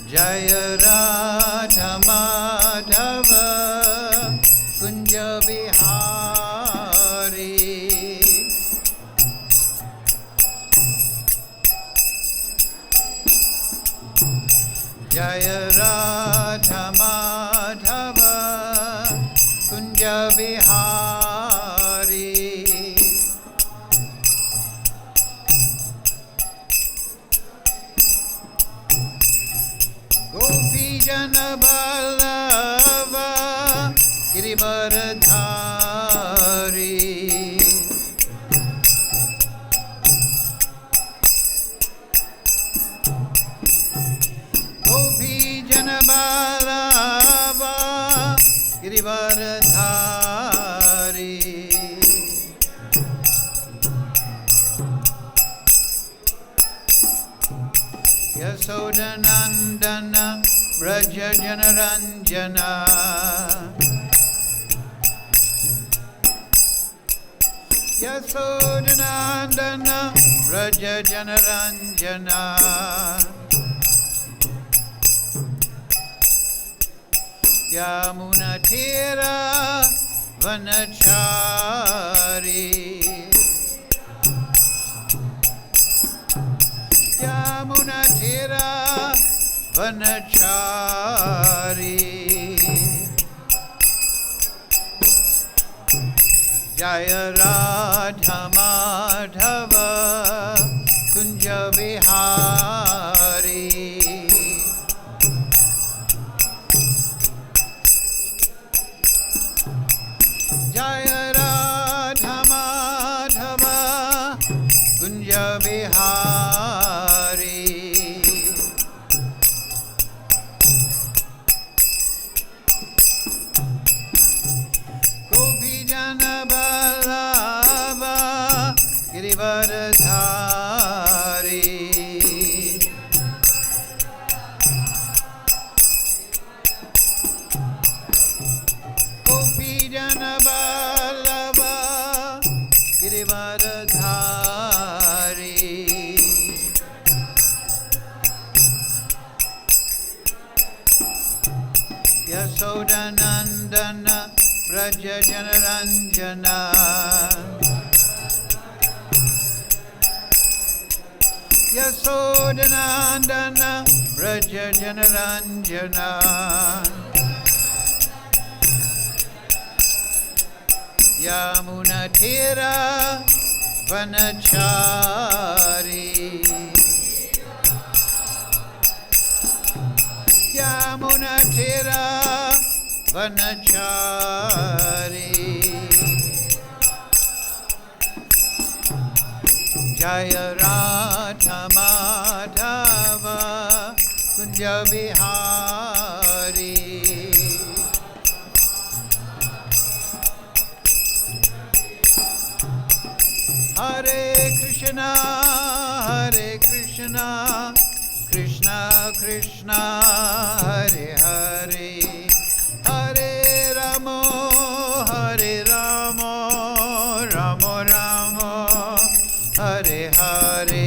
Jaya Radha Madhava Kunja Vihari. Jaya Radha Madhava Kunja Vihari. Gopi Jana Ballava Girivaradhari. Gopi Jana Ballava Girivaradhari. Yasodanandana Braja Janaranjana. Yasodanandana Braja Janaranjana. Yamuna Tira Vanachari. Yamuna Tira Vanachari. Jaya Radha Madhava Kunja Vihari. Jaya Radha Madhava Kunja Vihari. Gopi Jana Ballava Girivaradhari. Gopi Jana Ballava Girivaradhari. Yasodanandana Braja Janaranjana. Yasodanandana Braja Janaranjana. Yamuna Tira Vanachari. Yamuna Tira Vanachari. Jaya Radha Madhava Kunja Vihari. Hare Krishna, Hare Krishna, Krishna Krishna, Hare Hare, Hare Ramo, Hare Ramo, Ramo Ramo, Hare Hare.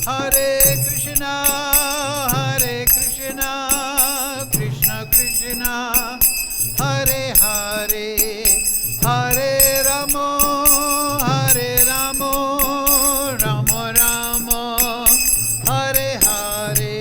Hare Krishna, Hare Krishna, Krishna Krishna, Hare Hare, Hare Ramo, Hare Ramo, Ramo Ramo, Hare Hare.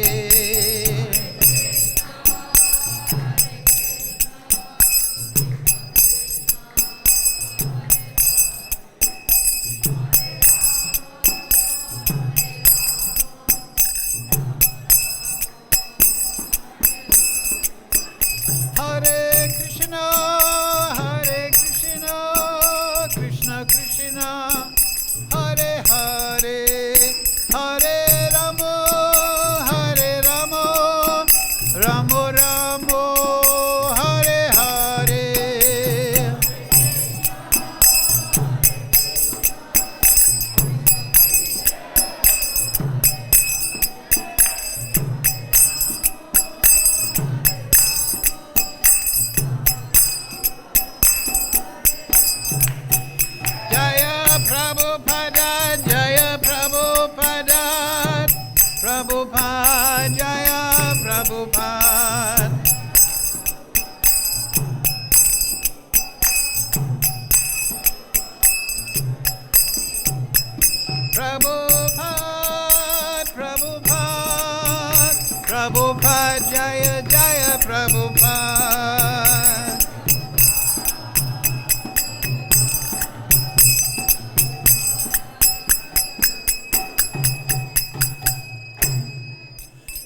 Prabhupada, Prabhupada, Prabhupada, Jaya Jaya Prabhupada.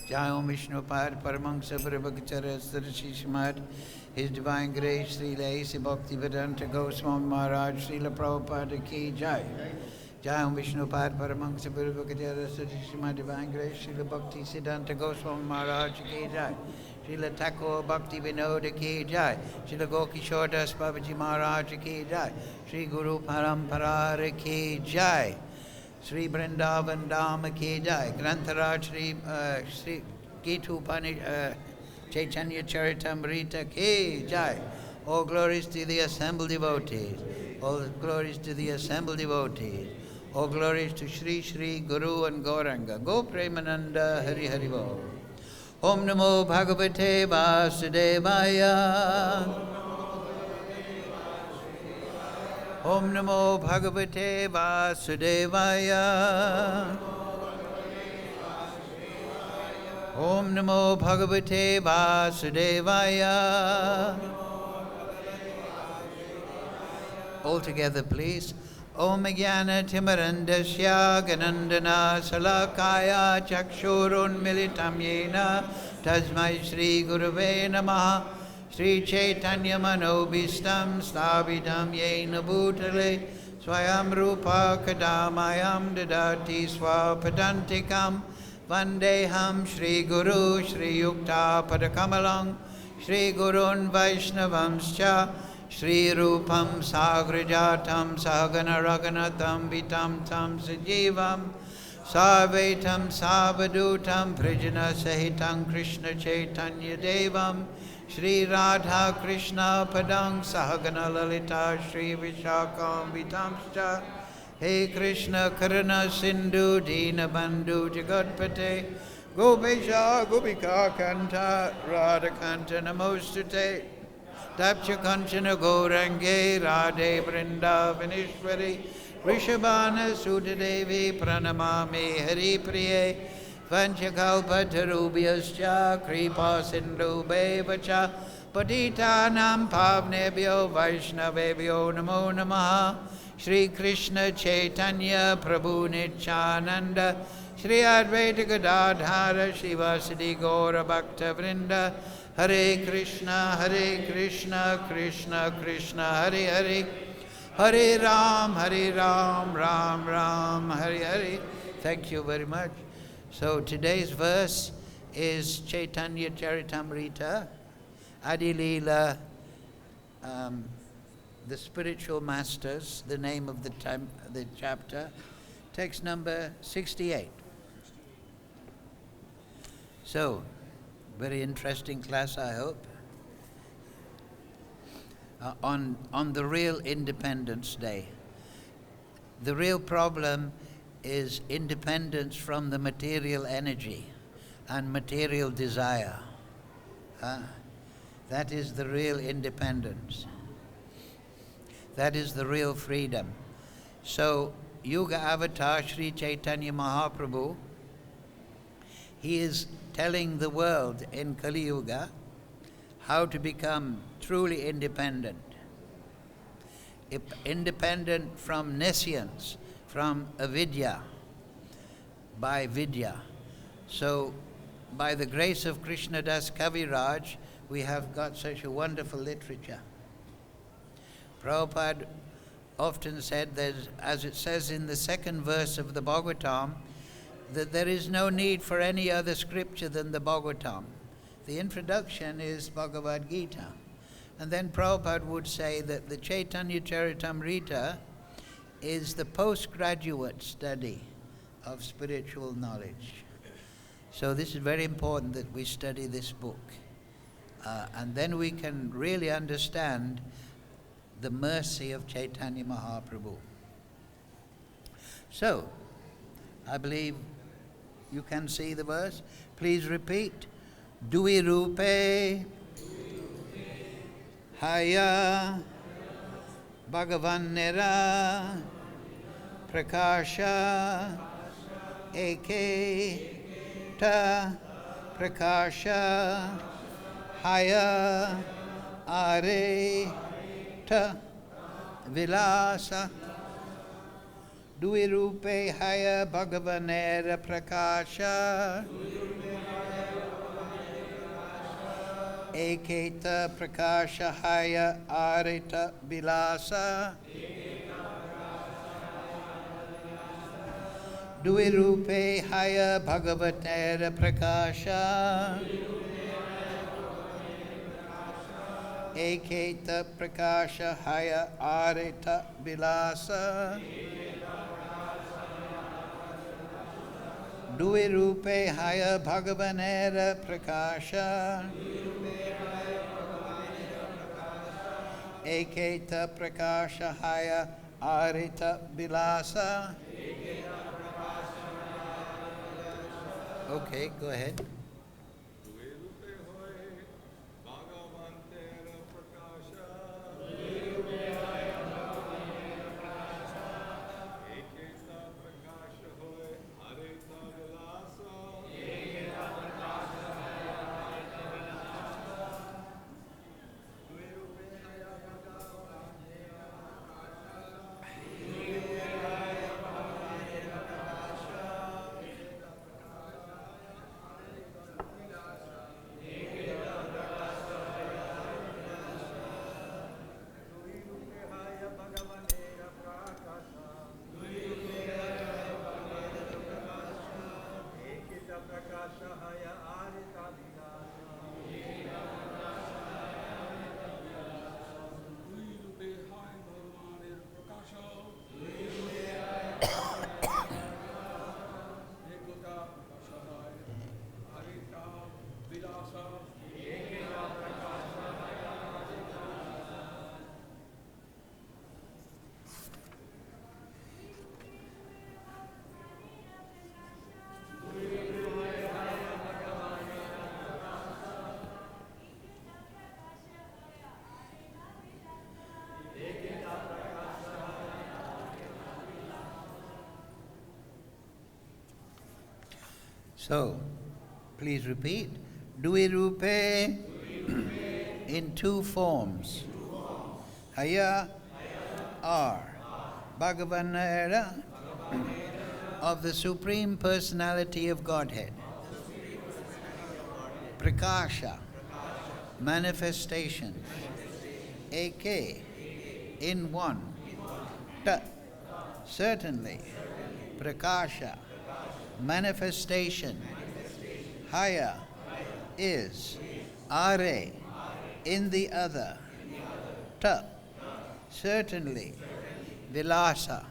Jai Om Vishnupad, Paramahansa Prabhakacharya Sarasi Samad, His Divine Grace, Srila A.C. Bhaktivedanta Goswami Maharaj, Srila Prabhupada Ki Jai. Jai Om Vishnupad, Paramahansa Prabhakacharya Sarasi Samad, Divine Grace, Srila Bhakti Siddhanta Goswami Maharaj Ki Jai. Srila Thakur Bhakti Vinod Ki Jai. Srila Gokishore Das Babaji Maharaj Ki Jai. Sri Guru Parampara Ki Jai. Sri Vrindavan Dham Ki Jai. Grantaraj Sri Gitu Chaitanya Charitamrita Ki Jai. All glories to the assembled devotees. All glories to the assembled devotees. All glories to Sri Sri Guru and Gauranga. Go Premananda Hari Hari Bo. Om Namo Bhagavate Vasudevaya. Om Namo Bhagavate Vasudevaya. Om Namo Bhagavate Vasudevaya. All together, please. Om Jnana Timarandasya Ganandana Salakaya Chakshurun Militam Yena Tasmai Shri Gurave Namaha. Sri Chaitanya Manobhistam Stavidam Yena Bhutale Swayam Rupa Kadamayam Dadati Swapadantikam Vandeham Shri Guru Shri Yukta Padakamalang Shri Gurun Vaishnavamscha Shri Rupam Sagrajatam Sahagana Raganatam Vitam Tam Sajivam Sarvetam Savadutam Prijana Sahitam Krishna Chaitanya Devam Shri Radha Krishna Padang Sahagana Lalita Shri Vishakam Vitamscha He Krishna Karuna Sindhu Dina Bandhu Jagatpate Gopesha Gopika Kanta Radha Kanta Namostute Tapcha Kanchana Gaurange Radhe Vrindavanishwari Rishabhana Sudadevi Pranamami Hari Priye Vanchakalpatarubhyascha Kripa Sindhu Bevacha Patitanam Pavnebhyo Vaishnavebhyo Namo Namaha Shri Krishna Chaitanya Prabhu Nityananda Shri Advaita Gadadhara Shivasadi Gaura Bhakta Vrinda Hare Krishna Krishna Krishna Hare Hare Hare Ram Ram Ram Hare Hare. Thank you very much. So today's verse is Chaitanya Charitamrita, Adi Leela, the spiritual masters, the name of the chapter, text number 68. So, very interesting class, I hope. On the real Independence Day. The real problem is independence from the material energy and material desire. That is the real independence. That is the real freedom. So, Yuga Avatar Sri Chaitanya Mahaprabhu, he is telling the world in Kali Yuga how to become truly independent. Independent from nescience, from avidya, by vidya. So, by the grace of Krishna Das Kaviraj, we have got such a wonderful literature. Prabhupada often said that, as it says in the second verse of the Bhagavatam, that there is no need for any other scripture than the Bhagavatam. The introduction is Bhagavad-Gita. And then Prabhupada would say that the Chaitanya Charitamrita is the postgraduate study of spiritual knowledge. So this is very important that we study this book. And then we can really understand the mercy of Chaitanya Mahaprabhu. So, I believe you can see the verse. Please repeat. Dui Rupe Haya Bhagavan Nera prakasha eke ta prakasha haya are ta vilasa duirupe haya bhagavanera prakasha eketa prakasha haya arita vilasa duirupe haya bhagavatera prakasha eketa prakasha haya arita vilasa duirupe haya bhagavanera prakasha eketa prakasha haya arita vilasa. Okay, go ahead. So, please repeat. Duirupe in two forms. Haya are Bhagavanera of the Supreme Personality of Godhead. Prakasha, manifestation. Eke, in one. Ta, certainly. Prakasha, manifestation. Haya, is. Are, in the other. Ta, certainly. Vilasa,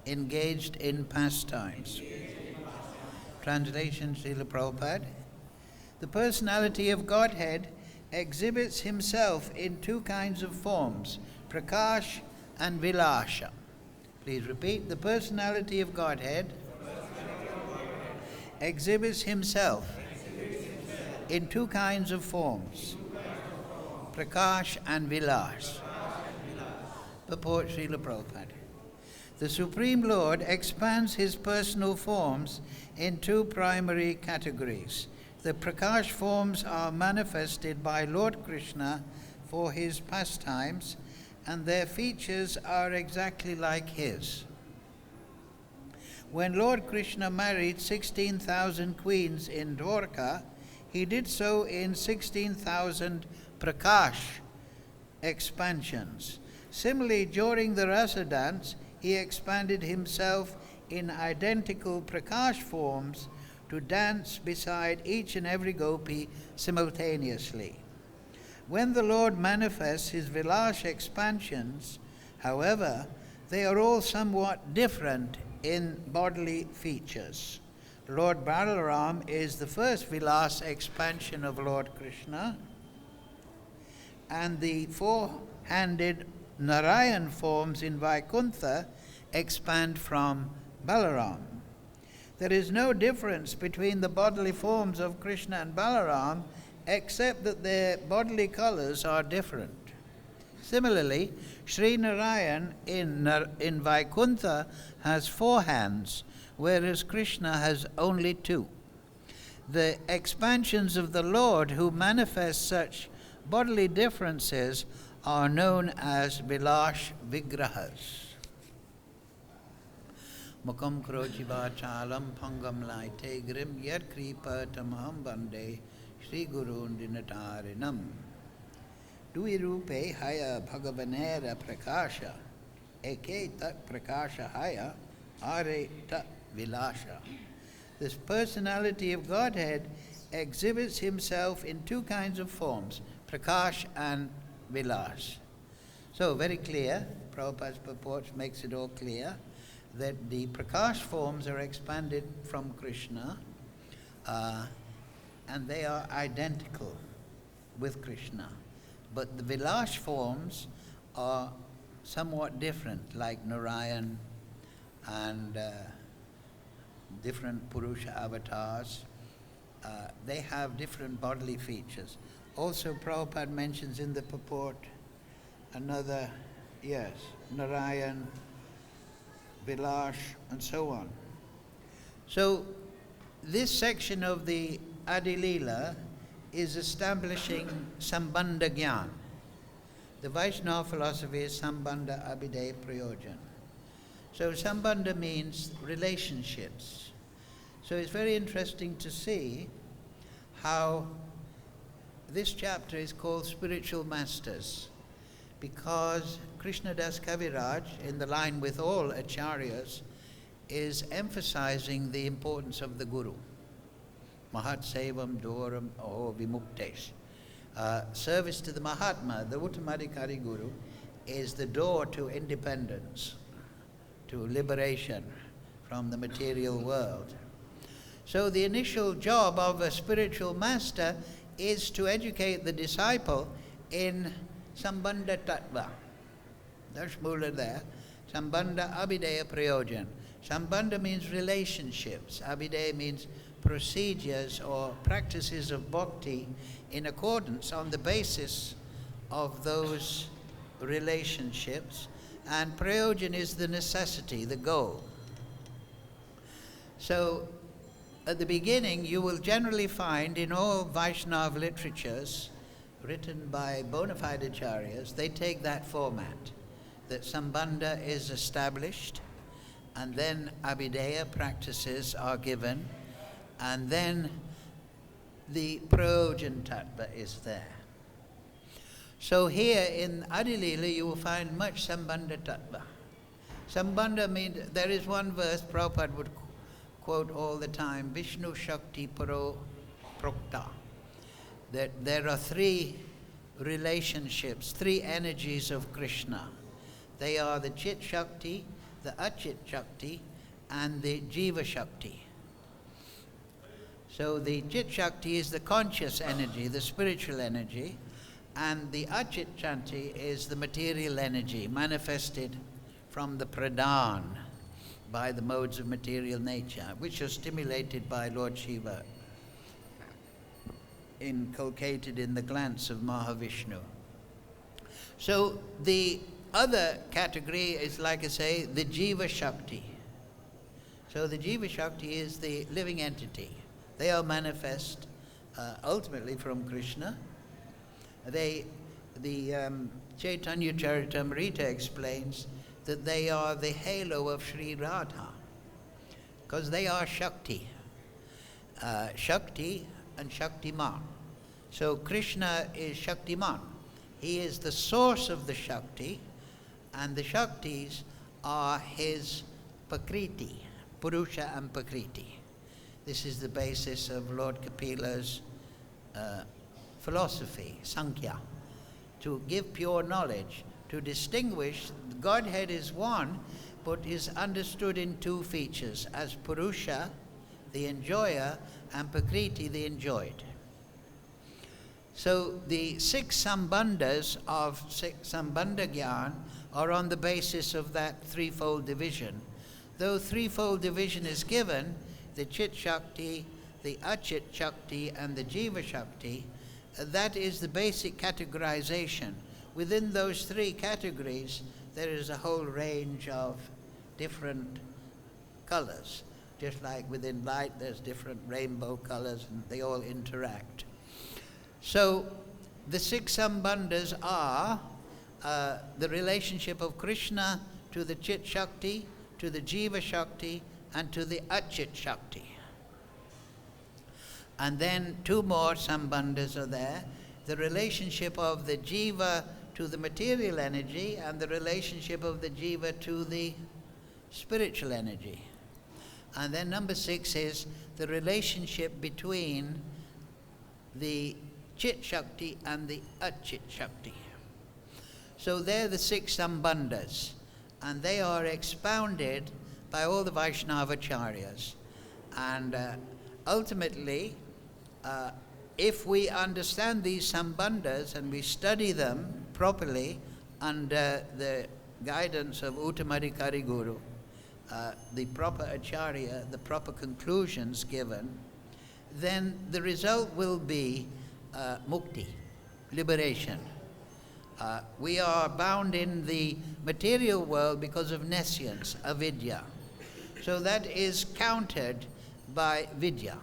engaged in pastimes. Translation, Srila Prabhupada. The personality of Godhead exhibits himself in two kinds of forms, Prakash and Vilasha. Please repeat. The personality of Godhead exhibits himself in two kinds of forms, Prakash and Vilas. Purport Srila Prabhupada. The Supreme Lord expands his personal forms in two primary categories. The Prakash forms are manifested by Lord Krishna for his pastimes, and their features are exactly like his. When Lord Krishna married 16,000 queens in Dwarka, he did so in 16,000 Prakash expansions. Similarly, during the Rasa dance, he expanded himself in identical Prakash forms to dance beside each and every gopi simultaneously. When the Lord manifests his Vilash expansions, however, they are all somewhat different in bodily features. Lord Balaram is the first Vilas expansion of Lord Krishna, and the four-handed Narayan forms in Vaikuntha expand from Balaram. There is no difference between the bodily forms of Krishna and Balaram except that their bodily colors are different. Similarly, Sri Narayan in Vaikuntha has 4 hands, whereas Krishna has only 2. The expansions of the Lord who manifest such bodily differences are known as Vilash Vigrahas. Mukam krochi vachalam pangam laite grim yad kripa tamaham bande Shri Gurun dinatarinam. Duirupe haya bhagavanera prakasha eke tat prakasha haya are tat vilasha. This personality of Godhead exhibits himself in 2 kinds of forms, prakash and vilas. So very clear, Prabhupada's purport makes it all clear that the prakash forms are expanded from Krishna and they are identical with Krishna. But the vilash forms are somewhat different, like Narayan and different Purusa Avatars. They have different bodily features. Also, Prabhupada mentions in the purport another, Narayan, Vilash, and so on. So, this section of the Adi Leela is establishing Sambandha Gyan. The Vaishnava philosophy is Sambandha Abhidaya Prayojan. So Sambandha means relationships. So it's very interesting to see how this chapter is called Spiritual Masters, because Krishna Das Kaviraj, in the line with all acharyas, is emphasizing the importance of the Guru. Mahat Sevam Doram Aho Vimuktesh. Service to the Mahatma, the Uttamadhikari Guru, is the door to independence, to liberation from the material world. So the initial job of a spiritual master is to educate the disciple in Sambandha Tattva. That's Mula there. Sambandha Abhidaya Prayojan. Sambandha means relationships. Abhidaya means procedures or practices of bhakti in accordance on the basis of those relationships. And prayojan is the necessity, the goal. So, at the beginning, you will generally find in all Vaishnava literatures written by bona fide acharyas, they take that format, that Sambandha is established, and then Abhidaya practices are given, and then the Prayojan Tattva is there. So here in Adi Leela you will find much Sambandha Tattva. Sambandha means, there is one verse Prabhupada would quote all the time, Vishnu Shakti Paro Prokta, that there are 3 relationships, 3 energies of Krishna. They are the Chit Shakti, the Achit Shakti, and the Jiva Shakti. So the Chit Shakti is the conscious energy, the spiritual energy, and the Achit Shakti is the material energy manifested from the Pradhan by the modes of material nature, which are stimulated by Lord Shiva, inculcated in the glance of Mahavishnu. So the other category is, like I say, the Jiva Shakti. So the Jiva Shakti is the living entity. They are manifest ultimately from Krishna. The Chaitanya Charitamrita explains that they are the halo of Sri Radha, because they are Shakti. Shakti and Shaktiman. So Krishna is Shaktiman. He is the source of the Shakti, and the Shaktis are his Pakriti, Purusha and Pakriti. This is the basis of Lord Kapila's philosophy, Sankhya, to give pure knowledge, to distinguish Godhead is one, but is understood in 2 features, as Purusha, the enjoyer, and Pakriti, the enjoyed. So the 6 Sambandhas of Sambandha Gyan are on the basis of that threefold division. Though threefold division is given, the Chit Shakti, the Achit Shakti, and the Jiva Shakti, that is the basic categorization. within those three categories, there is a whole range of different colors. Just like within light, there's different rainbow colors, and they all interact. So the 6 sambandhas are the relationship of Krishna to the Chit Shakti, to the Jiva Shakti, and to the Achit Shakti. And then 2 more sambandhas are there. The relationship of the Jiva to the material energy, and the relationship of the Jiva to the spiritual energy. And then number 6 is the relationship between the Chit Shakti and the Achit Shakti. So they're the 6 sambandhas, and they are expounded by all the Vaishnava acharyas. And ultimately, if we understand these sambandhas and we study them properly under the guidance of Uttamadhikari Guru, the proper acharya, the proper conclusions given, then the result will be mukti, liberation. We are bound in the material world because of nescience, avidya. So that is countered by vidya.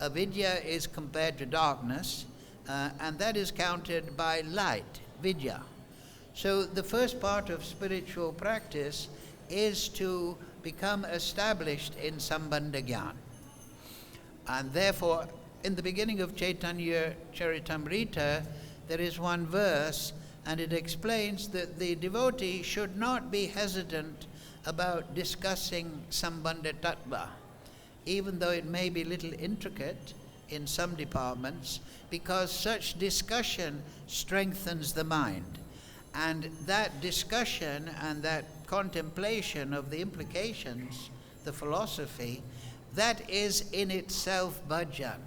Avidya is compared to darkness, and that is countered by light, vidya. So the first part of spiritual practice is to become established in Sambandha Gyan. And therefore, in the beginning of Chaitanya Charitamrita, there is one verse, and it explains that the devotee should not be hesitant about discussing Sambandha Tattva, even though it may be a little intricate in some departments, because such discussion strengthens the mind. And that discussion and that contemplation of the implications, the philosophy, that is in itself bhajan.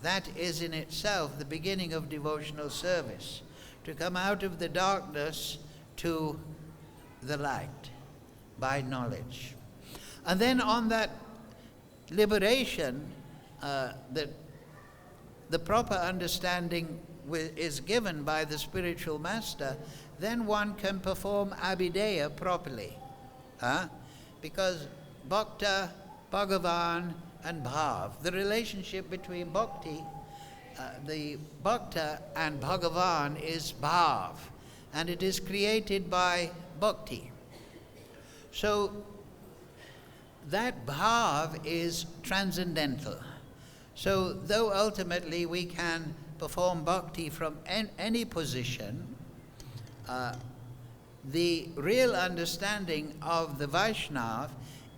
That is in itself the beginning of devotional service, to come out of the darkness to the light by knowledge. And then on that liberation, that the proper understanding is given by the spiritual master, then one can perform abhideya properly. Because bhakta, Bhagavan, and bhav, the relationship between bhakti, the bhakta and Bhagavan is bhav, and it is created by bhakti. So that bhav is transcendental. So though ultimately we can perform bhakti from any position, the real understanding of the Vaishnava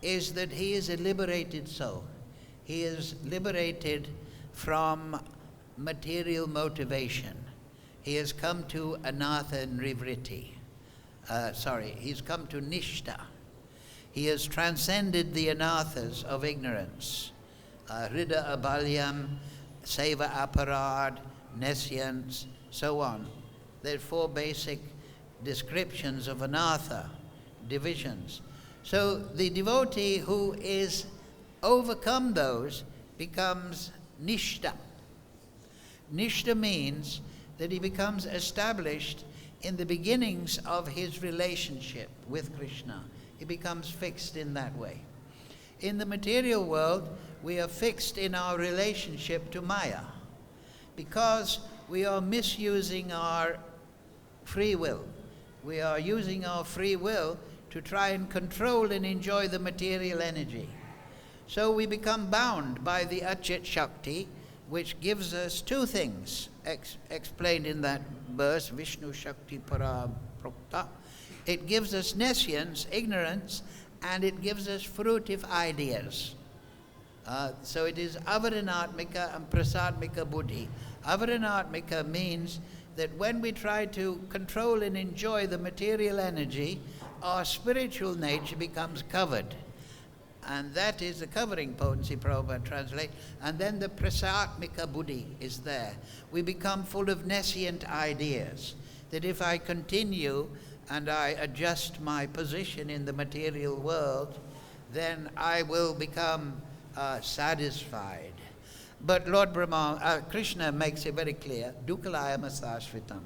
is that he is a liberated soul. He is liberated from material motivation. He has come to anartha nrivriti. He's come to nishta. He has transcended the anarthas of ignorance. Hrida abalyam, seva aparad, nescience, so on. There are 4 basic descriptions of anartha, divisions. So the devotee who is overcome those becomes nishta. Nishta means that he becomes established in the beginnings of his relationship with Krishna. He becomes fixed in that way. In the material world, we are fixed in our relationship to Maya because we are misusing our free will. We are using our free will to try and control and enjoy the material energy. So we become bound by the Achit Shakti, which gives us 2 things explained in that verse, Vishnu Shakti Para Prokta. It gives us nescience, ignorance, and it gives us fruitive ideas. So it is avaranatmika and prasadmika buddhi. Avaranatmika means that when we try to control and enjoy the material energy, our spiritual nature becomes covered. And that is the covering potency, Prabhupada translates. And then the prasatmika buddhi is there. We become full of nescient ideas. That if I continue and I adjust my position in the material world, then I will become satisfied. But Lord Krishna makes it very clear, dukkhalayam asashritam.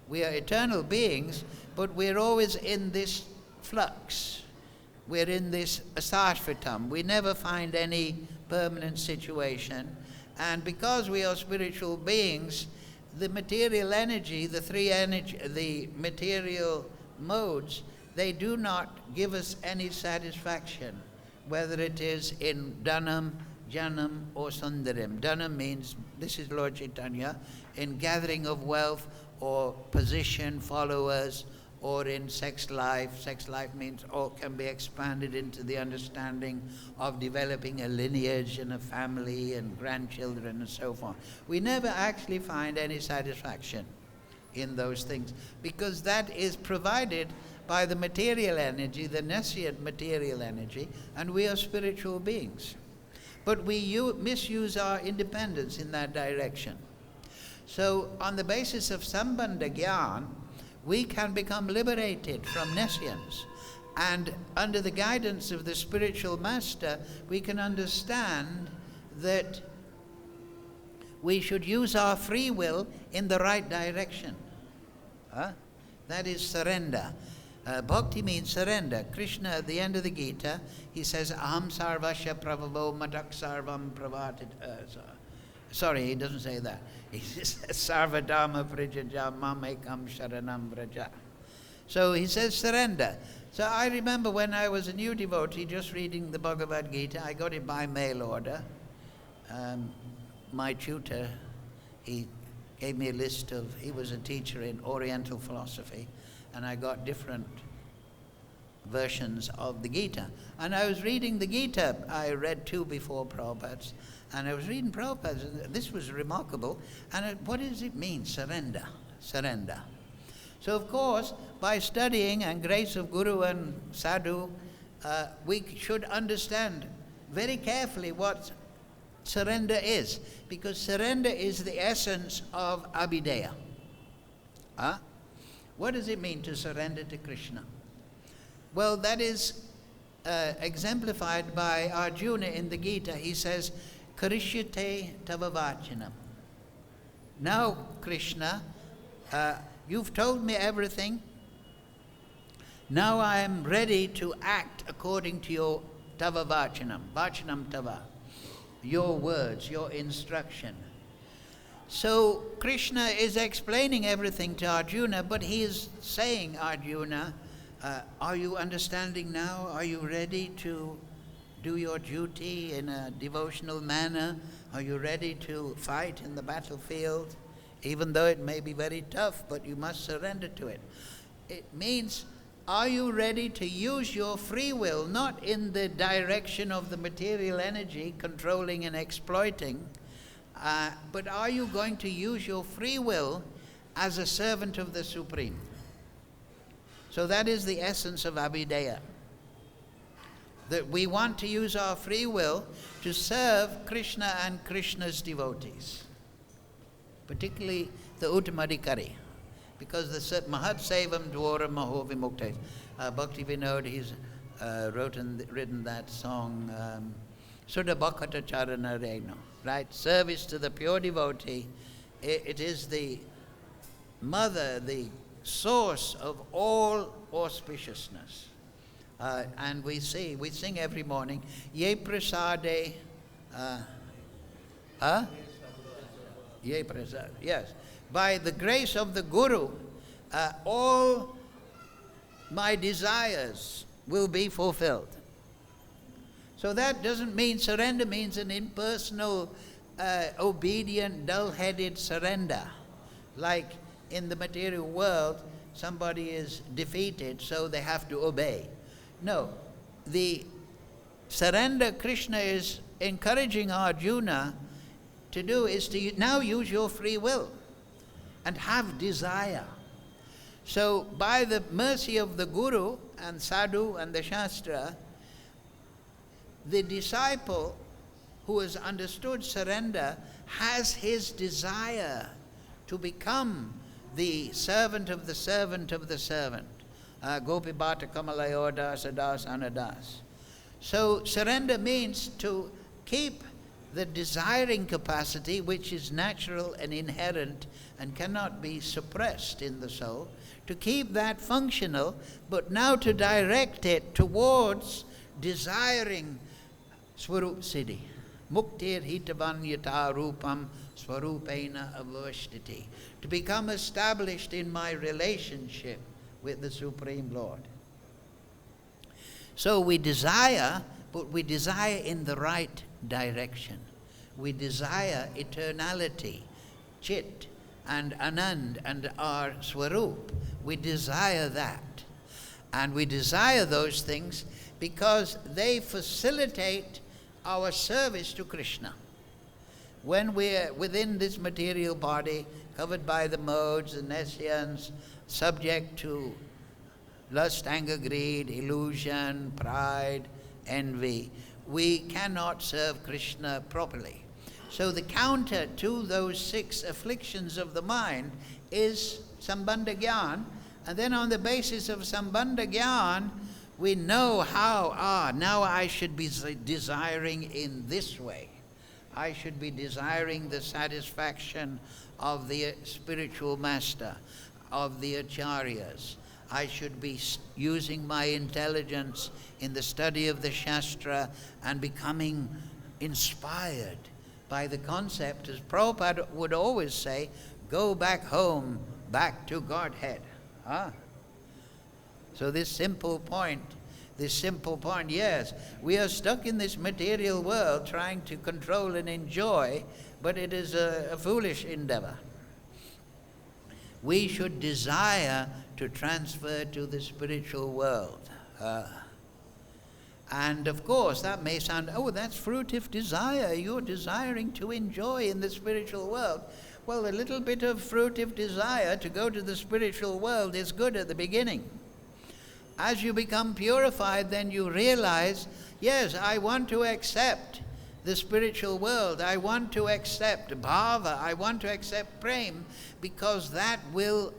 We are eternal beings, but we're always in this flux. We're in this asashvatam. We never find any permanent situation. And because we are spiritual beings, the material energy, the material modes, they do not give us any satisfaction, whether it is in Dhanam, Janam, or Sundaram. Dhanam means, this is Lord Chaitanya, in gathering of wealth or position, followers, or in sex life. Sex life means all can be expanded into the understanding of developing a lineage and a family and grandchildren and so forth. We never actually find any satisfaction in those things, because that is provided by the material energy, the nescient material energy, and we are spiritual beings. But we misuse our independence in that direction. So on the basis of Sambandha Gyan, we can become liberated from nescience. And under the guidance of the spiritual master, we can understand that we should use our free will in the right direction. That is surrender. Bhakti means surrender. Krishna, at the end of the Gita, he says, Aham sarvasya pravavo matak sarvam pravatit. Sorry, he doesn't say that. He says, Sarvadharma prajaja mamekam sharanam vraja. So he says surrender. So I remember when I was a new devotee, just reading the Bhagavad-Gita, I got it by mail order. My tutor, he gave me a list of, he was a teacher in Oriental philosophy, and I got different versions of the Gita. And I was reading the Gita. I read 2 before Prabhupada's. And I was reading Prabhupada's, and this was remarkable. And what does it mean, surrender? Surrender. So of course, by studying and grace of Guru and Sadhu, we should understand very carefully what surrender is. Because surrender is the essence of Abhideya. What does it mean to surrender to Krishna? Well, that is exemplified by Arjuna in the Gita. He says, Karishyate tava vachanam. Now, Krishna, you've told me everything. Now I am ready to act according to your tava vachanam, vachanam tava, your words, your instruction. So Krishna is explaining everything to Arjuna, but he is saying, Arjuna, are you understanding now? Are you ready to do your duty in a devotional manner? Are you ready to fight in the battlefield? Even though it may be very tough, but you must surrender to it. It means, are you ready to use your free will, not in the direction of the material energy, controlling and exploiting, but are you going to use your free will as a servant of the Supreme? So that is the essence of Abhideya. That we want to use our free will to serve Krishna and Krishna's devotees, particularly the Uttamadhikari, because the Mahat Sevam Dwara Maho Vimukta. Bhakti Vinod, he's written that song, Sudha Bhakata Charana Reno, right? Service to the pure devotee. It is the mother, the source of all auspiciousness. And we sing every morning, Ye Prasade, Ye Prasad, yes. By the grace of the Guru, all my desires will be fulfilled. So that doesn't mean surrender means an impersonal, obedient, dull-headed surrender. Like in the material world, somebody is defeated, so they have to obey. No, the surrender Krishna is encouraging Arjuna to do is to now use your free will and have desire. So by the mercy of the Guru and Sadhu and the Shastra, the disciple who has understood surrender has his desire to become the servant of the servant of the servant. Gopi Bhata Kamalayoda Sadas Anadas. So surrender means to keep the desiring capacity, which is natural and inherent and cannot be suppressed in the soul, to keep that functional, but now to direct it towards desiring Swarup Siddhi. Muktir hitavan yata rupam swarupena avashtiti. To become established in my relationship with the Supreme Lord. So we desire, but we desire in the right direction. We desire eternality, Chit and Anand and our Swarup. We desire that. And we desire those things because they facilitate our service to Krishna. When we're within this material body, covered by the modes, the nescience, subject to lust, anger, greed, illusion, pride, envy, we cannot serve Krishna properly. So the counter to those 6 afflictions of the mind is Sambandha Gyan, and then on the basis of Sambandha Gyan, we know how, now I should be desiring in this way. I should be desiring the satisfaction of the spiritual master, of the acharyas. I should be using my intelligence in the study of the Shastra and becoming inspired by the concept, as Prabhupada would always say, go back home, back to Godhead. So this simple point, yes, we are stuck in this material world trying to control and enjoy, but it is a foolish endeavor. We should desire to transfer to the spiritual world. And of course, that may sound, that's fruitive desire. You're desiring to enjoy in the spiritual world. Well, a little bit of fruitive desire to go to the spiritual world is good at the beginning. As you become purified, then you realize, yes, I want to accept the spiritual world. I want to accept bhava. I want to accept prem, because that will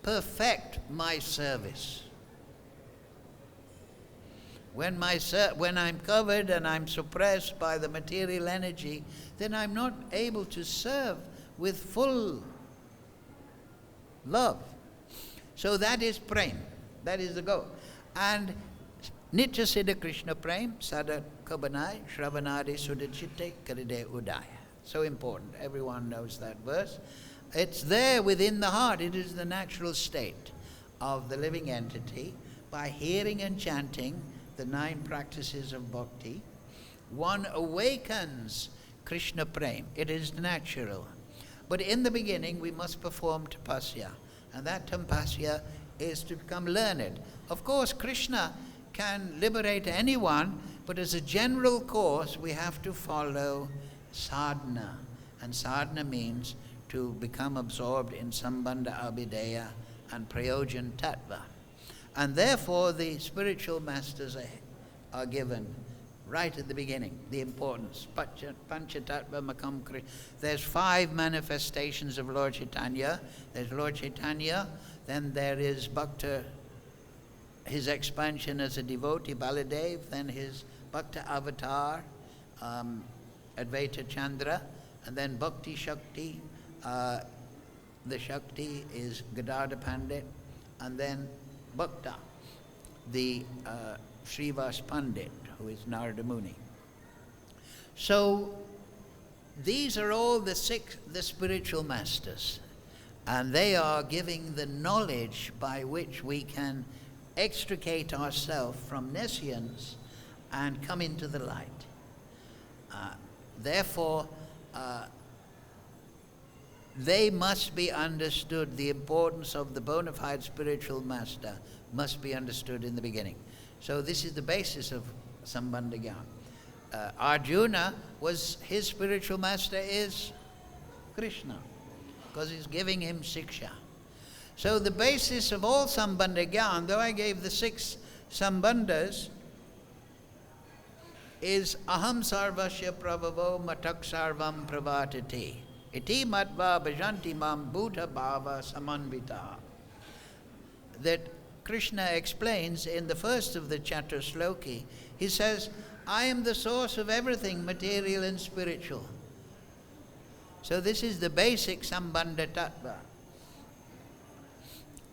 perfect my service. When I'm covered and I'm suppressed by the material energy, then I'm not able to serve with full love. So that is prem. That is the goal. And Nitya Siddha Krishna Prem, Sada Kabanai, Shravanadi Sudachitte Karide Udaya. So important. Everyone knows that verse. It's there within the heart. It is the natural state of the living entity. By hearing and chanting the 9 practices of bhakti, one awakens Krishna Prem. It is natural. But in the beginning, we must perform tapasya. And that tapasya is to become learned. Of course, Krishna can liberate anyone, but as a general course, we have to follow sadhana. And sadhana means to become absorbed in sambandha abhideya and prayojan tattva. And therefore, the spiritual masters are given right at the beginning, the importance. Panchatattva makam Krishna. There's 5 manifestations of Lord Chaitanya. There's Lord Chaitanya, then there is Bhakta, his expansion as a devotee, Baladev, then his Bhakta Avatar, Advaita Chandra, and then Bhakti Shakti. The Shakti is Gadadhar Pandit, and then Bhakta, the Srivas Pandit, who is Narada Muni. So these are all the spiritual masters, and they are giving the knowledge by which we can extricate ourselves from nescience and come into the light. Therefore, they must be understood. The importance of the bona fide spiritual master must be understood in the beginning. So this is the basis of Sambandha Gyan. Arjuna, his spiritual master is Krishna, because he's giving him siksha. So the basis of all Sambandha Gyan, though I gave the 6 Sambandhas, is Aham Sarvasya Prabhavo Matak Sarvam Pravatati. Iti Matva Bhajanti Mam Bhuta Bhava Samanvita. That Krishna explains in the first of the Chatur Sloki. He says, I am the source of everything, material and spiritual. So this is the basic Sambandha Tattva.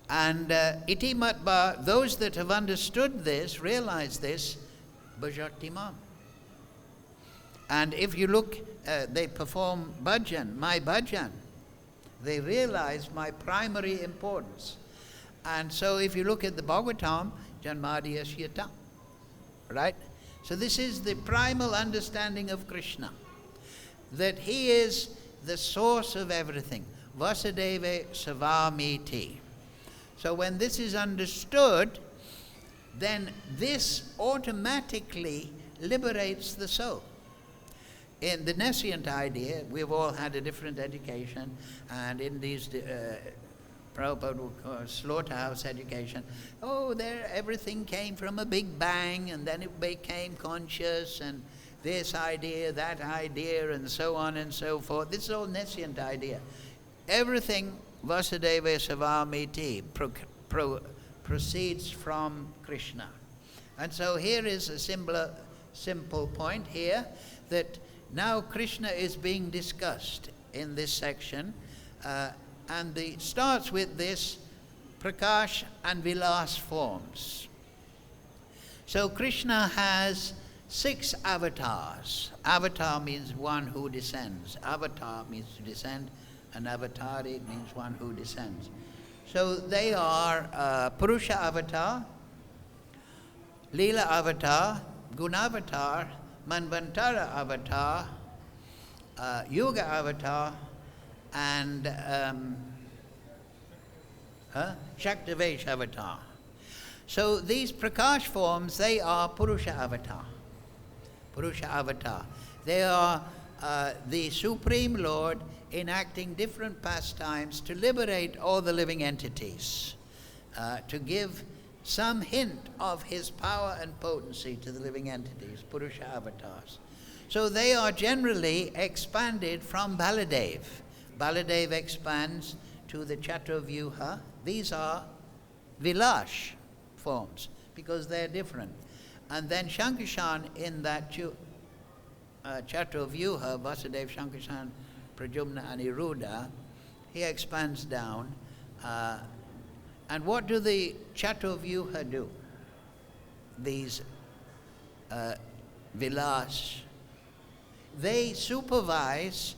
And iti matva, those that have understood this, realize this, bhajati mam. And if you look, they perform bhajan, my bhajan. They realize my primary importance. And so if you look at the Bhagavatam, janmadiyasya, right? So this is the primal understanding of Krishna, that he is the source of everything. Vasudeva savamiti. So when this is understood, then this automatically liberates the soul. In the nescient idea, we've all had a different education, and in these Prabhupada would call slaughterhouse education, everything came from a big bang, and then it became conscious, and this idea, that idea, and so on and so forth. This is all nescient idea. Everything Vasudeva Savamiti proceeds from Krishna. And so here is a simple point here, that now Krishna is being discussed in this section, and it starts with this Prakash and Vilas forms. So Krishna has 6 avatars. Avatar means one who descends. Avatar means to descend, and avatari means one who descends. So they are Purusa Avatar, Leela Avatar, Gunavatar, Manvantara Avatar, Yoga Avatar, and Shaktivesh Avatar. So these Prakash forms, they are Purusa Avatar. Purusa Avatar. They are the Supreme Lord enacting different pastimes to liberate all the living entities, to give some hint of his power and potency to the living entities, Purusa Avatars. So they are generally expanded from Baladev. Baladev expands to the Chaturvyuha. These are Vilash forms, because they're different. And then Shankarshan in that Chaturvyuha, Vasudev, Shankarshan, Pradyumna, Aniruddha, he expands down. And what do the Chaturvyuha do? These Vilas. They supervise.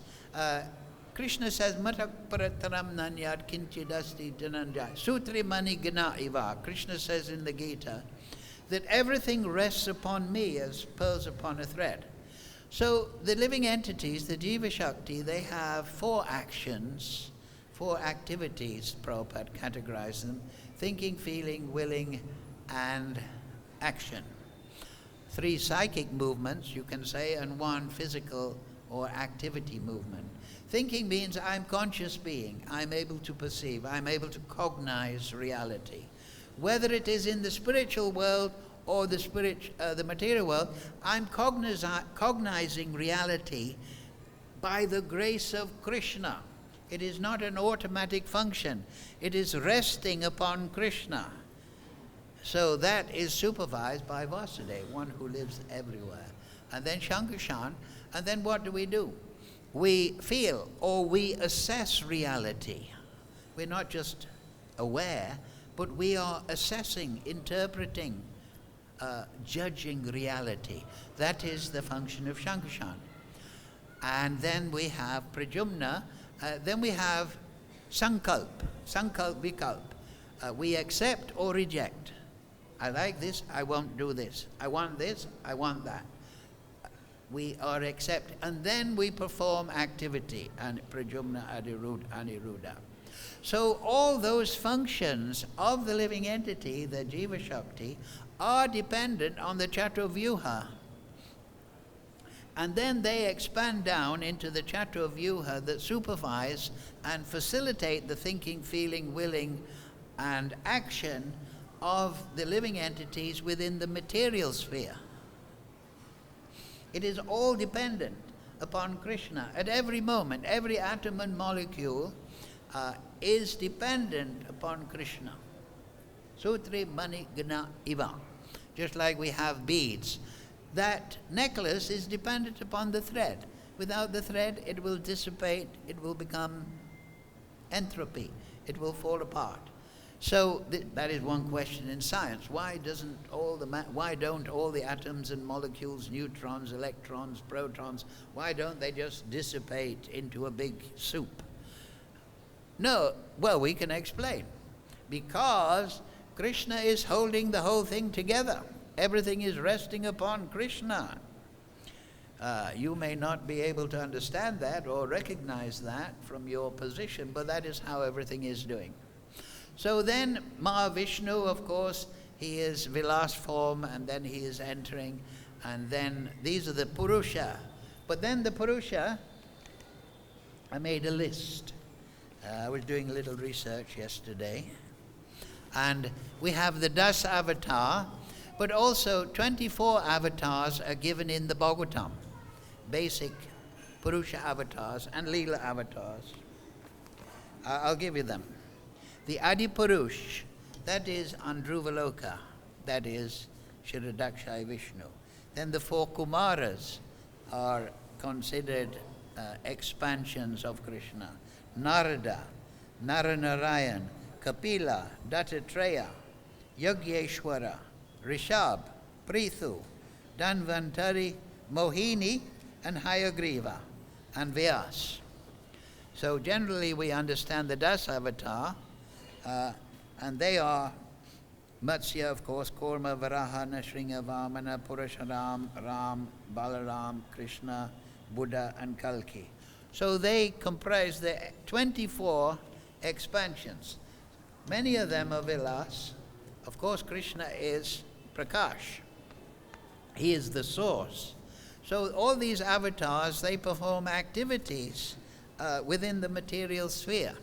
Krishna says, Matak parataram nanyat kinchidasti dhananjaya. Sutri mani gana iva. Krishna says in the Gita that everything rests upon me as pearls upon a thread. So the living entities, the Jiva Shakti, they have 4 actions, 4 activities, Prabhupada categorized them: thinking, feeling, willing, and action. 3 psychic movements, you can say, and 1 physical or activity movement. Thinking means I'm conscious being, I'm able to perceive, I'm able to cognize reality. Whether it is in the spiritual world or the material world, I'm cognizing reality by the grace of Krishna. It is not an automatic function. It is resting upon Krishna. So that is supervised by Vasudeva, one who lives everywhere. And then Shankarshan, and then what do? We feel, or we assess reality. We're not just aware, but we are assessing, interpreting, judging reality. That is the function of Shankarshan. And then we have Pradyumna, then we have Sankalp, Vikalp. We accept or reject. I like this, I won't do this. I want this, I want that. We are accepting. And then we perform activity, and Pradyumna, Aniruddha. So all those functions of the living entity, the Jiva Shakti, are dependent on the Chaturvyuha. And then they expand down into the Chaturvyuha that supervise and facilitate the thinking, feeling, willing, and action of the living entities within the material sphere. It is all dependent upon Krishna. At every moment, every atom and molecule is dependent upon Krishna. Sutri mani gana iva. Just like we have beads. that necklace is dependent upon the thread. Without the thread, it will dissipate, it will become entropy, it will fall apart. So that is one question in science. Why don't all the atoms and molecules, neutrons, electrons, protons, why don't they just dissipate into a big soup? No, well, we can explain. Because Krishna is holding the whole thing together. Everything is resting upon Krishna. You may not be able to understand that or recognize that from your position, but that is how everything is doing. So then Mahavishnu, of course, he is Vilas form, and then he is entering, and then these are the Purusha. But then the Purusha, I made a list. I was doing a little research yesterday. And we have the Das avatar, but also 24 avatars are given in the Bhagavatam. Basic Purusha avatars and Leela avatars. I'll give you them. The Adi Purush, that is Andruvaloka, that is Shiradakshai Vishnu. Then the 4 Kumaras are considered expansions of Krishna. Narada, Naranarayan, Kapila, Dattatreya, Yogyeshwara, Rishab, Prithu, Dhanvantari, Mohini, and Hayagriva, and Vyas. So generally we understand the Das avatar, and they are Matsya, of course, Kurma, Varaha, Nrsimha, Vamana, Purusharam, Ram, Balaram, Krishna, Buddha, and Kalki. So they comprise the 24 expansions. Many of them are Vilas. Of course, Krishna is Prakash. He is the source. So all these avatars, they perform activities within the material sphere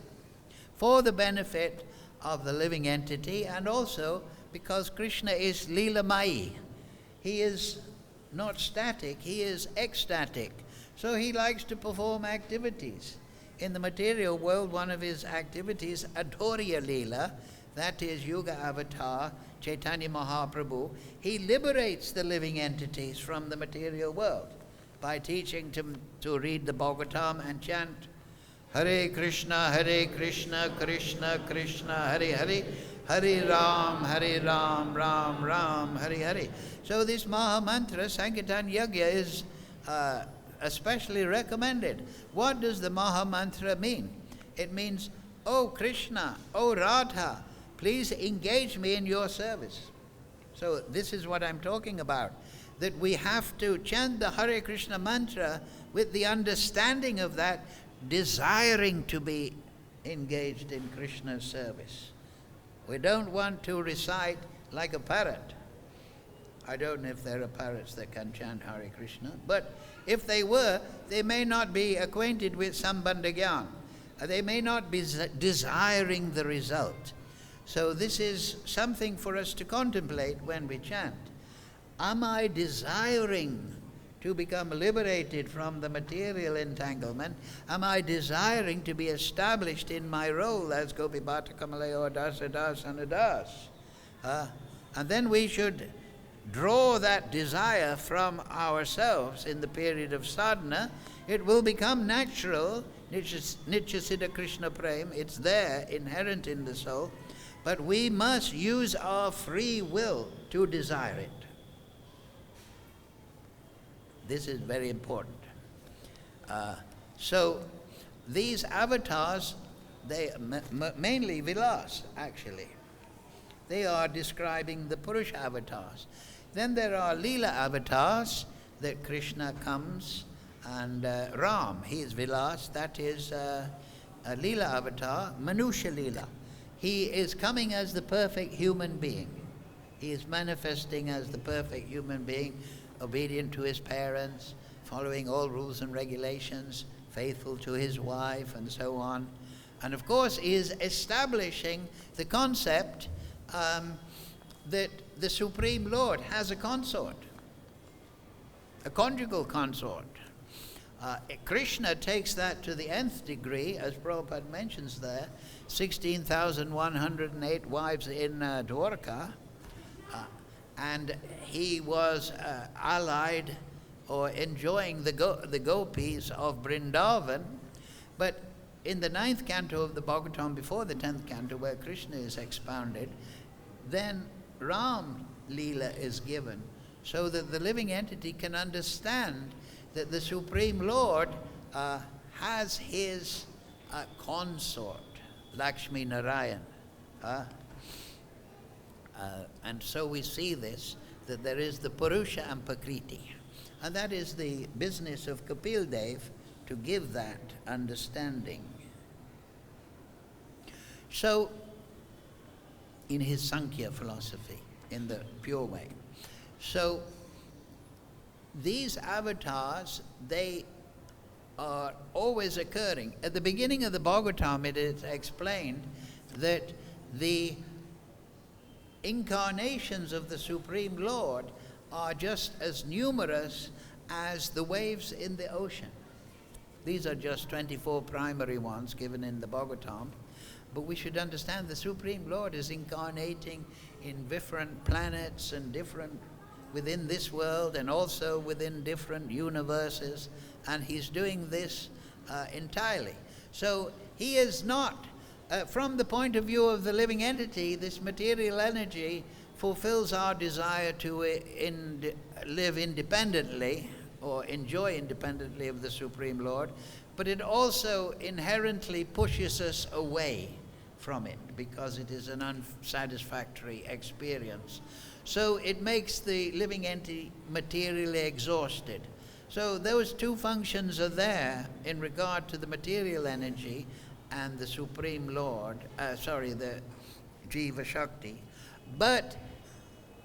for the benefit of the living entity, and also because Krishna is Leelamai. He is not static, he is ecstatic. So he likes to perform activities. In the material world, one of his activities, Adhorya Leela, that is Yuga Avatar, Chaitanya Mahaprabhu, he liberates the living entities from the material world by teaching them to read the Bhagavatam and chant Hare Krishna, Krishna Krishna, Hare Hare, Hare Ram, Ram Ram, Hare Hare. So this Maha Mantra, Sankirtan Yagya, is especially recommended. What does the Maha Mantra mean? It means, oh Krishna, oh Radha, please engage me in your service. So this is what I'm talking about, that we have to chant the Hare Krishna mantra with the understanding of that, desiring to be engaged in Krishna's service. We don't want to recite like a parrot. I don't know if there are parrots that can chant Hare Krishna, but if they were, they may not be acquainted with Sambandhagyan. They may not be desiring the result. So this is something for us to contemplate when we chant. Am I desiring to become liberated from the material entanglement? Am I desiring to be established in my role as Gopi Bhatta Kamalayo Dasa Das and Das? And then we should draw that desire from ourselves in the period of sadhana. It will become natural, Nitya Siddha Krishna Prem, it's there, inherent in the soul, but we must use our free will to desire it. This is very important. So these avatars, they mainly Vilas, actually. They are describing the Purusha avatars. Then there are Leela avatars, that Krishna comes, and Ram, he is Vilas, that is a Leela avatar, Manusha Leela. He is coming as the perfect human being. He is manifesting as the perfect human being, obedient to his parents, following all rules and regulations, faithful to his wife, and so on. And of course, he is establishing the concept that the Supreme Lord has a consort, a conjugal consort. Krishna takes that to the nth degree, as Prabhupada mentions there, 16,108 wives in Dwarka. and he was allied or enjoying the gopis of Vrindavan. But in the 9th canto of the Bhagavatam, before the 10th canto, where Krishna is expounded, then Ram Leela is given, so that the living entity can understand that the Supreme Lord has his consort, Lakshmi Narayan. And so we see this, that there is the Purusha and Prakriti. And that is the business of Kapil Dev, to give that understanding. So, in his Sankhya philosophy, in the pure way. So, these avatars, they are always occurring. At the beginning of the Bhagavatam, it is explained that the incarnations of the Supreme Lord are just as numerous as the waves in the ocean. These are just 24 primary ones given in the Bhagavatam. But we should understand the Supreme Lord is incarnating in different planets and different within this world, and also within different universes, and he's doing this entirely. So he is not, from the point of view of the living entity, this material energy fulfills our desire to live independently or enjoy independently of the Supreme Lord, but it also inherently pushes us away from it because it is an unsatisfactory experience. So it makes the living entity materially exhausted. So those two functions are there in regard to the material energy and the Supreme Lord, the Jiva Shakti. But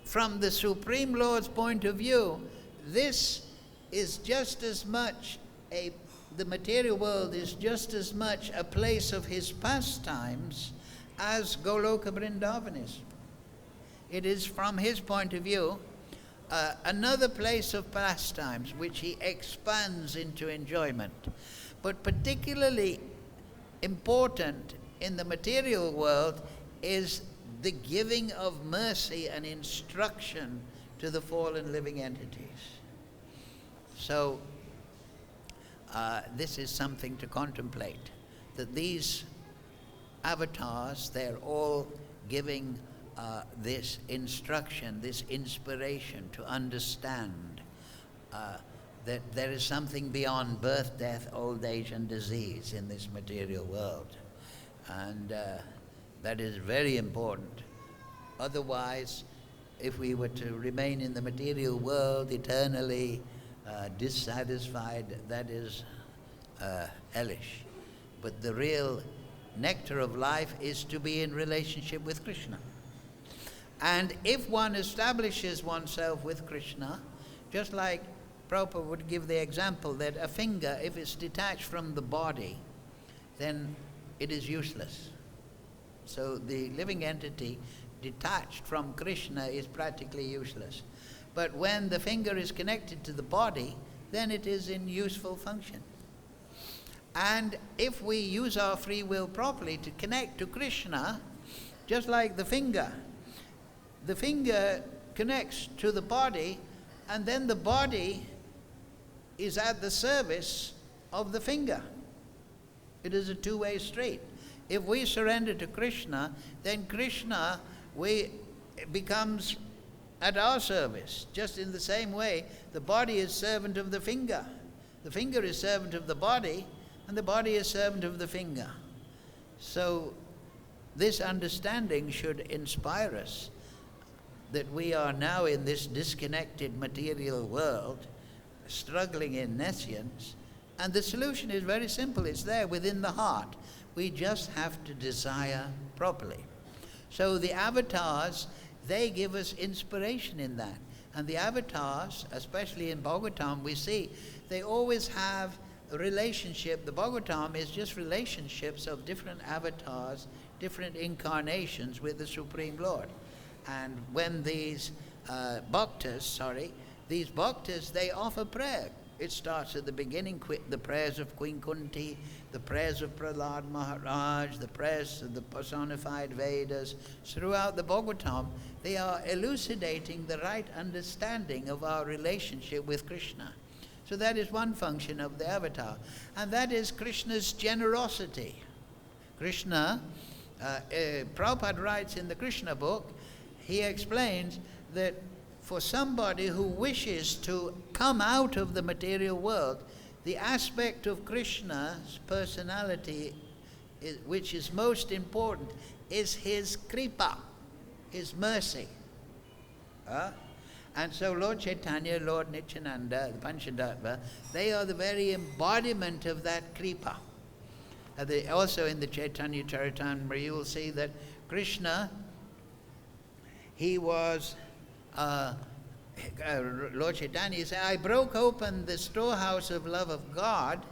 from the Supreme Lord's point of view, this is just as much the material world is just as much a place of his pastimes as Goloka Vrindavan is. It is, from his point of view, another place of pastimes which he expands into enjoyment. But particularly important in the material world is the giving of mercy and instruction to the fallen living entities. So this is something to contemplate, that these avatars, they're all giving this instruction, this inspiration to understand that there is something beyond birth, death, old age, and disease in this material world. And that is very important. Otherwise, if we were to remain in the material world eternally dissatisfied, that is hellish. But the real nectar of life is to be in relationship with Krishna. And if one establishes oneself with Krishna, just like Prabhupada would give the example that a finger, if it's detached from the body, then it is useless. So the living entity detached from Krishna is practically useless. But when the finger is connected to the body, then it is in useful function. And if we use our free will properly to connect to Krishna, just like the finger connects to the body, and then the body is at the service of the finger. It is a two-way street. If we surrender to Krishna, then Krishna becomes at our service. Just in the same way, the body is servant of the finger. The finger is servant of the body, and the body is servant of the finger. So this understanding should inspire us that we are now in this disconnected material world, struggling in nescience, and the solution is very simple. It's there within the heart. We just have to desire properly. So the avatars, they give us inspiration in that. And the avatars, especially in Bhagavatam, we see they always have a relationship. The Bhagavatam is just relationships of different avatars, different incarnations with the Supreme Lord. And when these bhaktas, they offer prayer. It starts at the beginning, the prayers of Queen Kunti, the prayers of Prahlad Maharaj, the prayers of the personified Vedas. Throughout the Bhagavatam, they are elucidating the right understanding of our relationship with Krishna. So that is one function of the avatar. And that is Krishna's generosity. Krishna, Prabhupada writes in the Krishna book, he explains that for somebody who wishes to come out of the material world, the aspect of Krishna's personality, which is most important, is his kripa, his mercy. And so Lord Chaitanya, Lord Nityananda, the Panchatattva, they are the very embodiment of that kripa. Also in the Chaitanya Charitamrita, you will see that Krishna, he was, Lord Chaitanya said, I broke open the storehouse of love of God.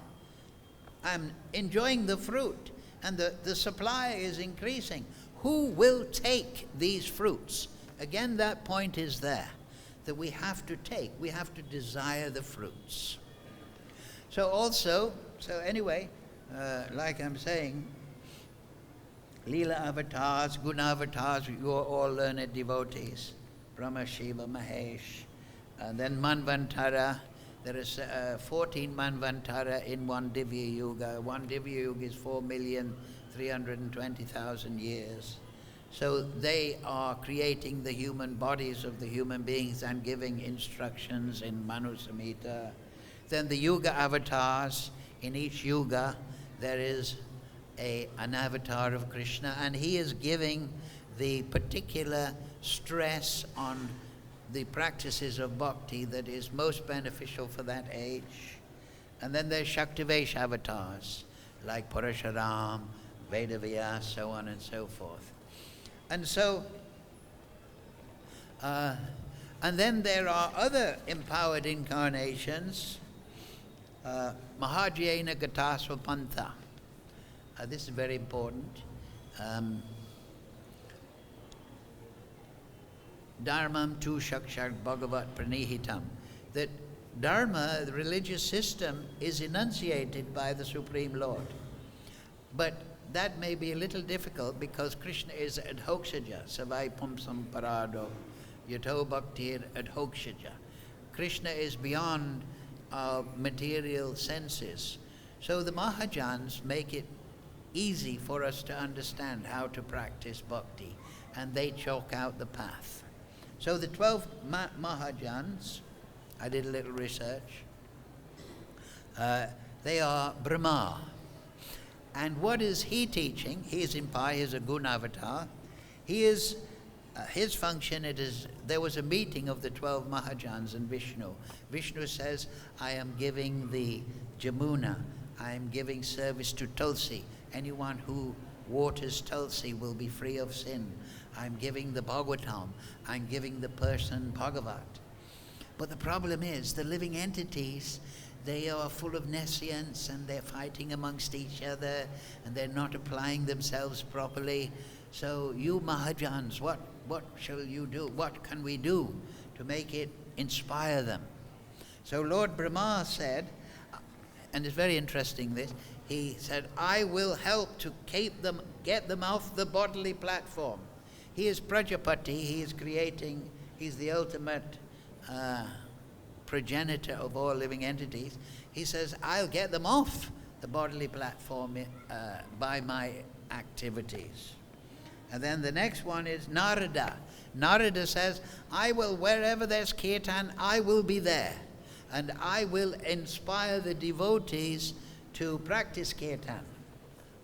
I'm enjoying the fruit, and the supply is increasing. Who will take these fruits? Again, that point is there, that we have to take, we have to desire the fruits. So anyway, like I'm saying, Leela avatars, Guna avatars, you are all learned devotees. Brahma, Shiva, Mahesh. And then Manvantara, there is 14 Manvantara in one Divya Yuga. One Divya Yuga is 4,320,000 years. So they are creating the human bodies of the human beings and giving instructions in Manu Samhita. Then the Yuga avatars, in each Yuga there is an avatar of Krishna, and he is giving the particular stress on the practices of bhakti that is most beneficial for that age. And then there's Shaktivesh avatars, like Parashuram, Vedavyas, so on and so forth. And so, and then there are other empowered incarnations, Mahajyena Gatasva Pantha. This is very important. Dharmam tu shakshak bhagavat pranihitam. That dharma, the religious system, is enunciated by the Supreme Lord. But that may be a little difficult because Krishna is adhokshaja, savai pumsam parado, yato bhaktir adhokshaja. Krishna is beyond our material senses. So the Mahajans make it easy for us to understand how to practice bhakti, and they chalk out the path. So the 12 Mahajans, I did a little research, they are Brahma. And what is he teaching? He is in Pai, he is a Gunavatar. He is, his function, there was a meeting of the 12 Mahajans and Vishnu. Vishnu says, I am giving the Jamuna, I am giving service to Tulsi. Anyone who waters Tulsi will be free of sin. I'm giving the Bhagavatam, I'm giving the person Bhagavat. But the problem is, the living entities, they are full of nescience and they're fighting amongst each other and they're not applying themselves properly. So you Mahajans, what shall you do? What can we do to make it inspire them? So Lord Brahma said, and it's very interesting this, he said, I will help to get them off the bodily platform. He is Prajapati, he is creating, he's the ultimate progenitor of all living entities. He says, I'll get them off the bodily platform by my activities. And then the next one is Narada. Narada says, I will, wherever there's kirtan, I will be there. And I will inspire the devotees to practice kirtan.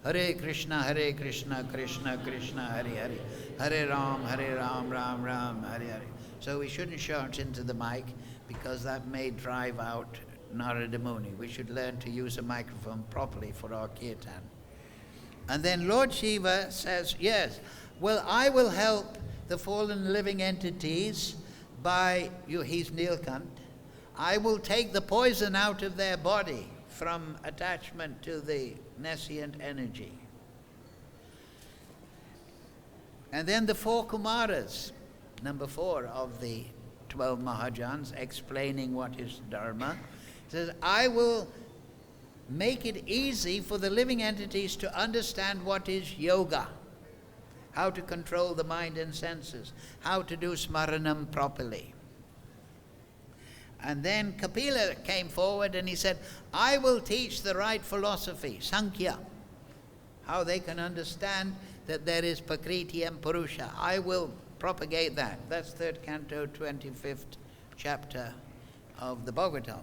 Hare Krishna, Krishna Krishna, Hare Hare. Hare Ram, Ram Ram, Hare Hare. So we shouldn't shout into the mic because that may drive out Narada Muni. We should learn to use a microphone properly for our kirtan. And then Lord Shiva says, yes, well, I will help the fallen living entities by, he's Nilkant, I will take the poison out of their body from attachment to the nescient energy. And then the 4 Kumaras, number 4 of the 12 Mahajans, explaining what is Dharma, says, I will make it easy for the living entities to understand what is yoga, how to control the mind and senses, how to do smaranam properly. And then Kapila came forward and he said, I will teach the right philosophy, Sankhya, how they can understand that there is Prakriti and Purusha. I will propagate that. That's 3rd canto, 25th chapter of the Bhagavatam.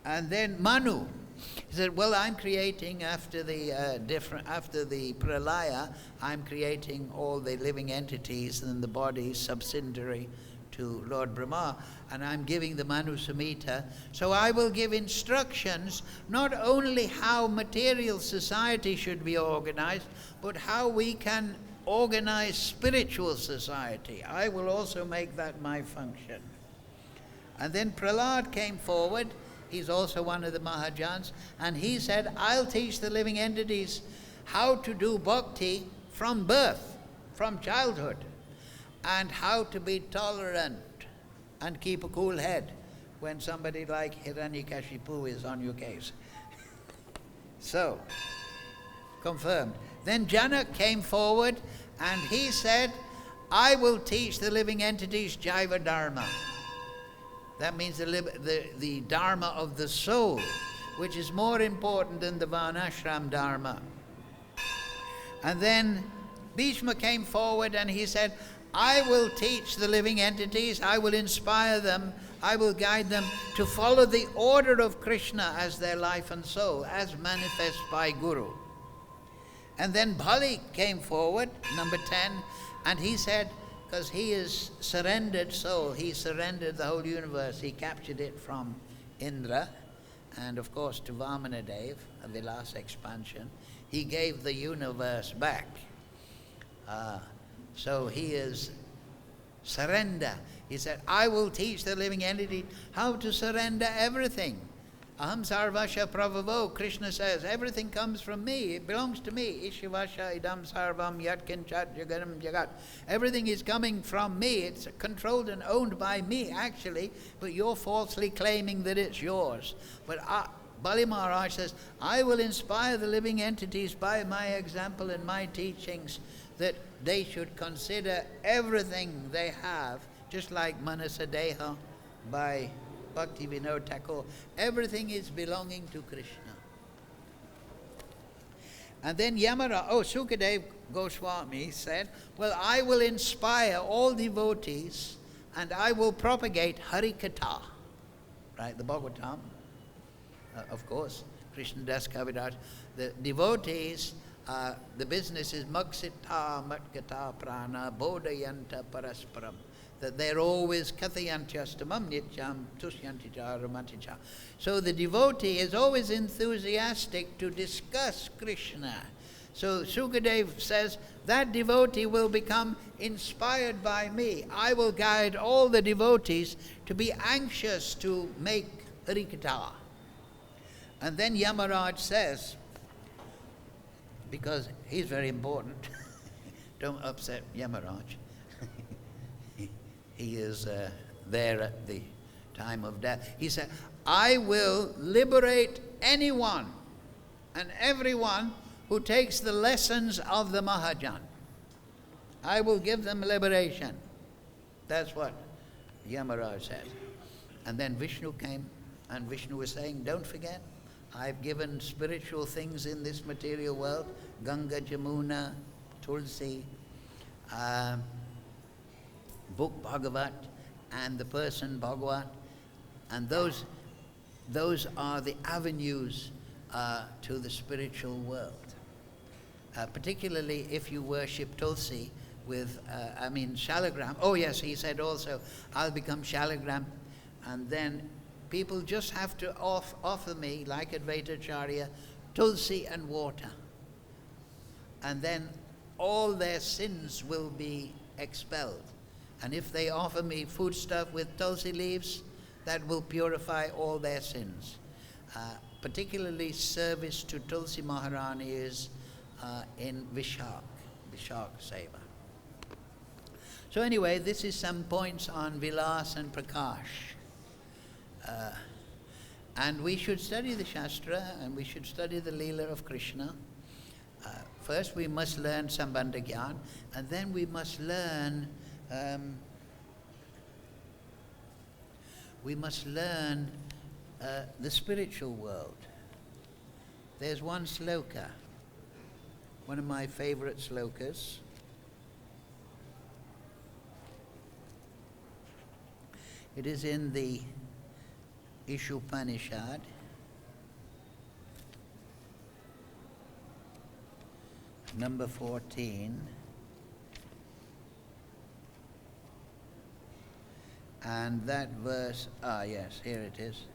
And then Manu, he said, well, I'm creating after the Pralaya, I'm creating all the living entities and the bodies subsidiary to Lord Brahma, and I'm giving the Manu Samhita. So I will give instructions not only how material society should be organized, but how we can organize spiritual society. I will also make that my function. And then Prahlad came forward. He's also one of the Mahajans, and he said, I'll teach the living entities how to do bhakti from birth, from childhood, and how to be tolerant and keep a cool head when somebody like Hiranyakashipu is on your case. So, confirmed. Then Janak came forward and he said, I will teach the living entities Jiva Dharma. That means the Dharma of the soul, which is more important than the Varnashram Dharma. And then Bhishma came forward and he said, I will teach the living entities, I will inspire them, I will guide them to follow the order of Krishna as their life and soul, as manifest by Guru. And then Bali came forward, number 10, and he said, because he is surrendered soul, he surrendered the whole universe, he captured it from Indra, and of course to Vamanadev, a Vilas expansion, he gave the universe back. So he is surrender. He said, I will teach the living entity how to surrender everything. Aham sarvasya pravavo, Krishna says, everything comes from me, it belongs to me. Ishivasya idam sarvam yatkinchat jagadam jagat. Everything is coming from me, it's controlled and owned by me actually, but you're falsely claiming that it's yours. But Bali Maharaj says, I will inspire the living entities by my example and my teachings that they should consider everything they have, just like Manasadeha by Bhakti Vinod Thakur. Everything is belonging to Krishna. And then Sukadev Goswami said, well, I will inspire all devotees and I will propagate Harikatha. Right, the Bhagavatam, of course, Krishna Das Kaviraj. The devotees, the business is Maksita Matkata Prana Bodhayanta Parasparam. That they're always Kathayantyastamam Nityam Tushyanticha Romanticha. So the devotee is always enthusiastic to discuss Krishna. So Sukadev says, that devotee will become inspired by me. I will guide all the devotees to be anxious to make Harikatha. And then Yamaraj says, because he's very important, don't upset Yamaraj. He is there at the time of death. He said, I will liberate anyone and everyone who takes the lessons of the Mahajan. I will give them liberation. That's what Yamaraj said. And then Vishnu came, and Vishnu was saying, don't forget, I've given spiritual things in this material world, Ganga, Jamuna, Tulsi, book Bhagavat, and the person Bhagavat, and those are the avenues to the spiritual world. Particularly if you worship Tulsi with, Shalagram. Oh yes, he said also, I'll become Shalagram, and then people just have to offer me, like Advaita Acharya, Tulsi and water. And then all their sins will be expelled. And if they offer me foodstuff with Tulsi leaves, that will purify all their sins. Particularly service to Tulsi Maharani is in Vishak Seva. So anyway, this is some points on Vilas and Prakash. And we should study the Shastra, and we should study the Leela of Krishna. First we must learn Sambandha Gyan, and then we must learn the spiritual world. There's one sloka, one of my favorite slokas. It is in the Ishopanishad. Number 14. And that verse, yes, here it is.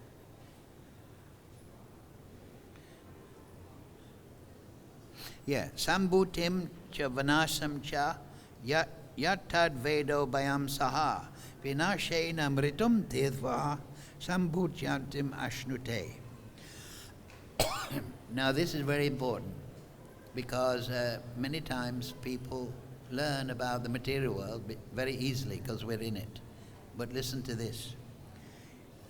Yeah, Sambhutim cha vanasam cha yattad vedo bayam saha vinashena mritum tedva sambhutyantim ashnute. Now this is very important, because many times people learn about the material world very easily because we're in it. But listen to this.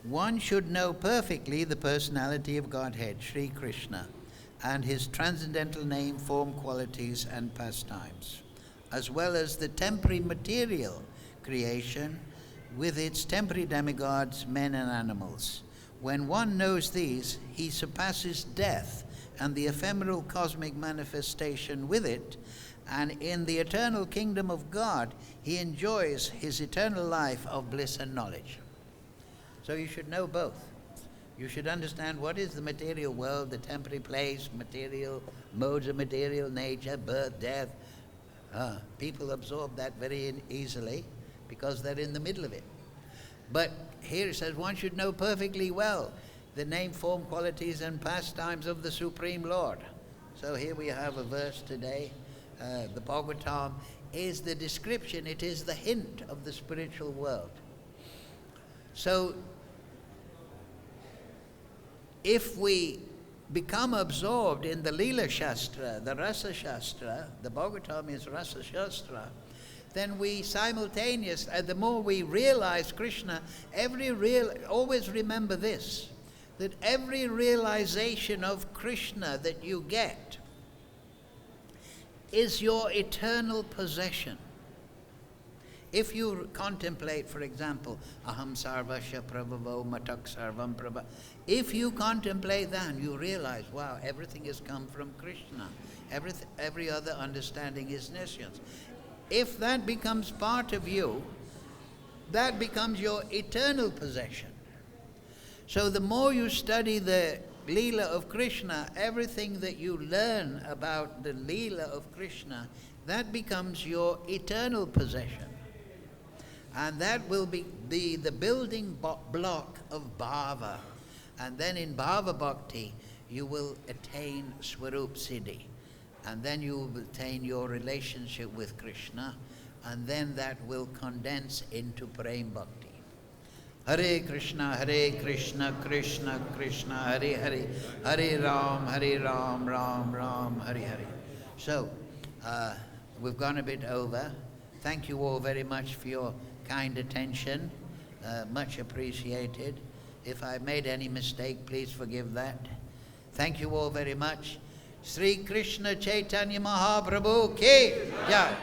One should know perfectly the personality of Godhead, Sri Krishna, and his transcendental name, form, qualities, and pastimes, as well as the temporary material creation with its temporary demigods, men and animals. When one knows these, he surpasses death and the ephemeral cosmic manifestation with it, and in the eternal kingdom of God, he enjoys his eternal life of bliss and knowledge. So you should know both. You should understand what is the material world, the temporary place, material, modes of material nature, birth, death. People absorb that very easily because they're in the middle of it. But here it says one should know perfectly well the name, form, qualities, and pastimes of the Supreme Lord. So here we have a verse today. The Bhagavatam is the description, it is the hint of the spiritual world. So if we become absorbed in the Leela Shastra, the Rasa Shastra, the Bhagavatam is Rasa Shastra, then we simultaneously, the more we realize Krishna, always remember this, that every realization of Krishna that you get is your eternal possession. If you contemplate, for example, Aham Sarvasya Prabhavo Matak Sarvam Prabha, if you contemplate that, you realize, wow, everything has come from Krishna. Every other understanding is nescience. If that becomes part of you, that becomes your eternal possession. So the more you study the Leela of Krishna, everything that you learn about the Leela of Krishna, that becomes your eternal possession. And that will be the building block of bhava. And then in bhava bhakti, you will attain Swarup Siddhi. And then you will attain your relationship with Krishna. And then that will condense into Prem Bhakti. Hare Krishna, Krishna Krishna, Hare Hare, Hare Ram, Ram Ram, Hare Hare. So, we've gone a bit over. Thank you all very much for your kind attention. Much appreciated. If I made any mistake, please forgive that. Thank you all very much. Sri Krishna Chaitanya Mahaprabhu Ki Jai.